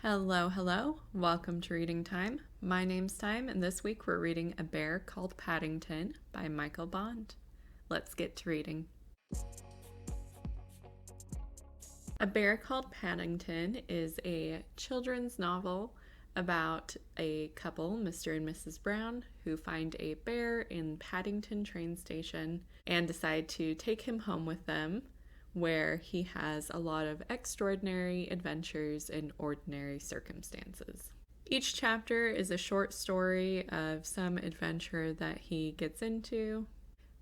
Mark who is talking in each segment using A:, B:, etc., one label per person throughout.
A: Hello, hello. Welcome to Reading Time. My name's Time, and this week we're reading A Bear Called Paddington by Michael Bond. Let's get to reading. A Bear Called Paddington is a children's novel about a couple, Mr. and Mrs. Brown, who find a bear in Paddington train station and decide to take him home with them, where he has a lot of extraordinary adventures in ordinary circumstances. Each chapter is a short story of some adventure that he gets into,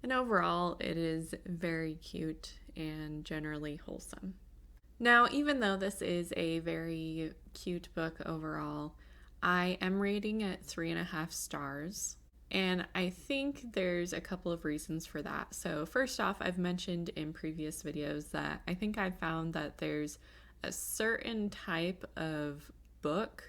A: and overall it is very cute and generally wholesome. Now, even though this is a very cute book overall, I am rating it 3.5 stars. And I think there's a couple of reasons for that. So first off, I've mentioned in previous videos that I think I've found that there's a certain type of book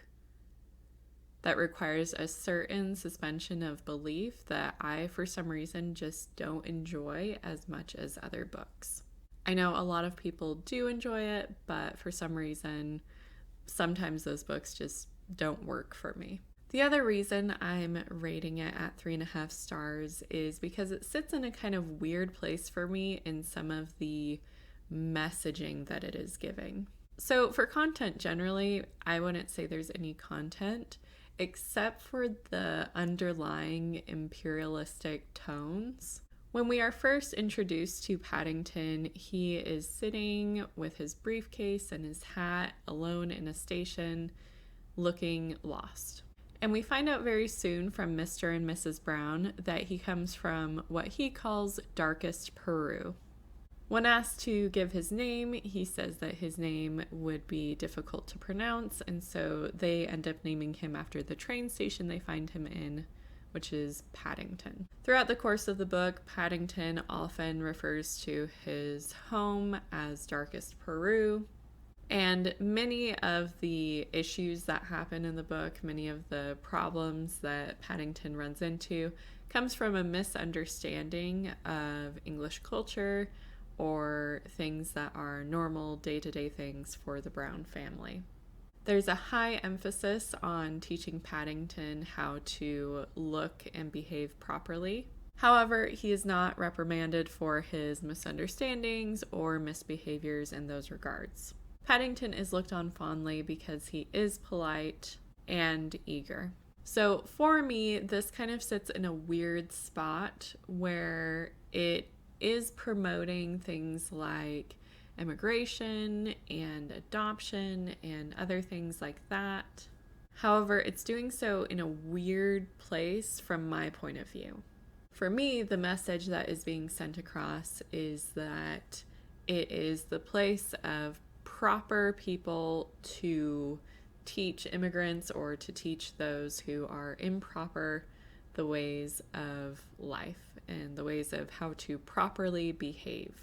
A: that requires a certain suspension of belief that I, for some reason, just don't enjoy as much as other books. I know a lot of people do enjoy it, but for some reason, sometimes those books just don't work for me. The other reason I'm rating it at 3.5 stars is because it sits in a kind of weird place for me in some of the messaging that it is giving. So for content generally, I wouldn't say there's any content except for the underlying imperialistic tones. When we are first introduced to Paddington, he is sitting with his briefcase and his hat alone in a station, looking lost. And we find out very soon from Mr. and Mrs. Brown that he comes from what he calls darkest Peru. When asked to give his name, he says that his name would be difficult to pronounce, and so they end up naming him after the train station they find him in, which is Paddington. Throughout the course of the book, Paddington often refers to his home as darkest Peru. And many of the issues that happen in the book, many of the problems that Paddington runs into, comes from a misunderstanding of English culture or things that are normal day-to-day things for the Brown family. There's a high emphasis on teaching Paddington how to look and behave properly. However, he is not reprimanded for his misunderstandings or misbehaviors in those regards. Paddington is looked on fondly because he is polite and eager. So for me, this kind of sits in a weird spot where it is promoting things like immigration and adoption and other things like that. However, it's doing so in a weird place from my point of view. For me, the message that is being sent across is that it is the place of proper people to teach immigrants or to teach those who are improper the ways of life and the ways of how to properly behave.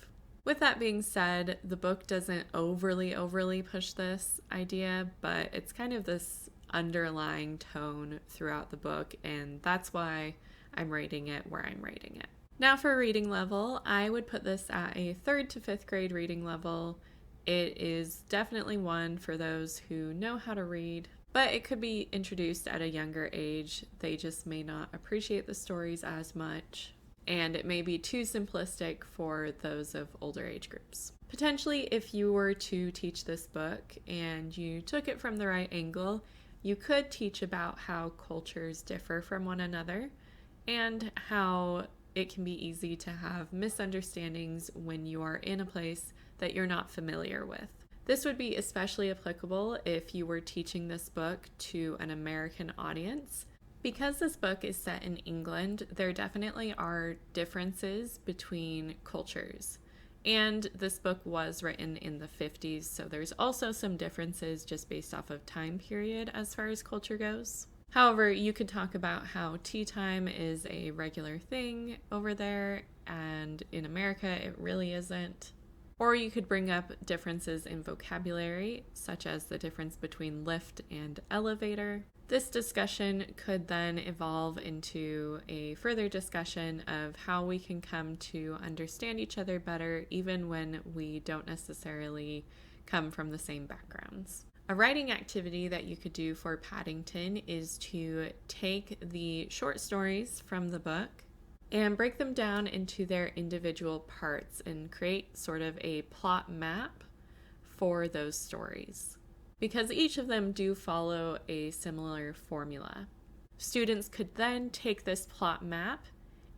A: With that being said, the book doesn't overly push this idea, but it's kind of this underlying tone throughout the book, and that's why I'm rating it where I'm rating it. Now for reading level, I would put this at a 3rd to 5th grade reading level. It is definitely one for those who know how to read, but it could be introduced at a younger age. They just may not appreciate the stories as much, and it may be too simplistic for those of older age groups. Potentially, if you were to teach this book and you took it from the right angle, you could teach about how cultures differ from one another and how it can be easy to have misunderstandings when you are in a place that you're not familiar with. This would be especially applicable if you were teaching this book to an American audience. Because this book is set in England, there definitely are differences between cultures. And this book was written in the 50s, so there's also some differences just based off of time period as far as culture goes. However, you could talk about how tea time is a regular thing over there, and in America it really isn't. Or you could bring up differences in vocabulary, such as the difference between lift and elevator. This discussion could then evolve into a further discussion of how we can come to understand each other better, even when we don't necessarily come from the same backgrounds. A writing activity that you could do for Paddington is to take the short stories from the book and break them down into their individual parts and create sort of a plot map for those stories, because each of them do follow a similar formula. Students could then take this plot map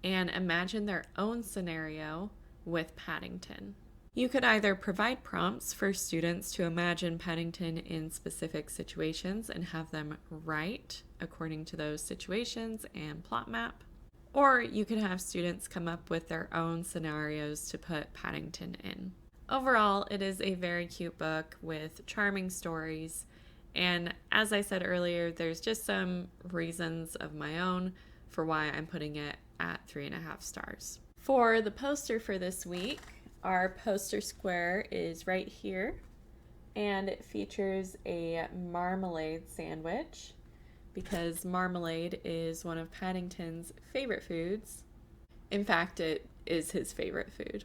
A: and imagine their own scenario with Paddington. You could either provide prompts for students to imagine Paddington in specific situations and have them write according to those situations and plot map, or you could have students come up with their own scenarios to put Paddington in. Overall, it is a very cute book with charming stories, and as I said earlier, there's just some reasons of my own for why I'm putting it at 3.5 stars. For the poster for this week, our poster square is right here, and it features a marmalade sandwich because marmalade is one of Paddington's favorite foods. In fact, it is his favorite food.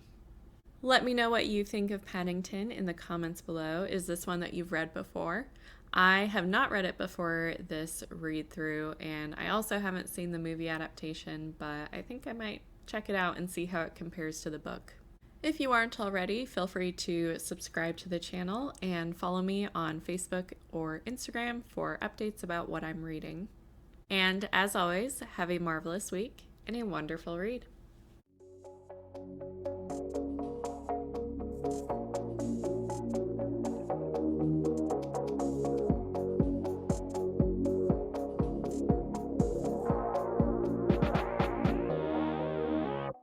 A: Let me know what you think of Paddington in the comments below. Is this one that you've read before? I have not read it before this read through, and I also haven't seen the movie adaptation, but I think I might check it out and see how it compares to the book. If you aren't already, feel free to subscribe to the channel and follow me on Facebook or Instagram for updates about what I'm reading. And as always, have a marvelous week and a wonderful read.